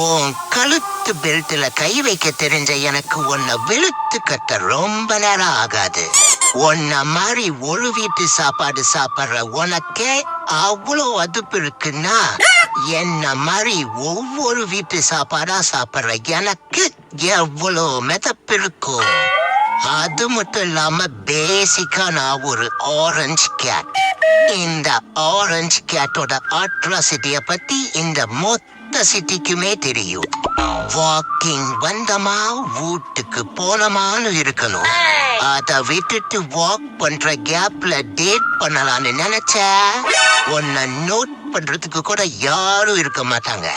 உன் கழுத்து பெல்ட்ல கை வைக்க தெரிஞ்ச எனக்கு உன்னை வெளுத்து கட்ட ரொம்ப நேரம் ஆகாது. உன்ன மாதிரி ஒரு வீட்டு சாப்பாடு சாப்பிடுற உனக்கே அவ்வளோ அதுப்பு இருக்குன்னா என்ன மாதிரி ஒவ்வொரு வீட்டு சாப்பாடா சாப்பிடுற எனக்கு எவ்வளோ மெதப்பு இருக்கும். அது மட்டும் இல்லாம பேசிக்கா நான் ஒரு ஆரஞ்சு கேட். இந்த ஆரஞ்சு கேட்டோட அட்ராசிட்டிய பத்தி இந்த மொத்த சிட்டிக்குமே தெரியும். வாக்கிங் வந்தமா வீட்டுக்கு போனமான்னு இருக்கணும். அத விட்டுட்டு வாக் பண்ற கேப்ல டேட் பண்ணலான்னு நினைச்ச உன்னை நோட் பண்றதுக்கு கூட யாரும் இருக்க மாட்டாங்க.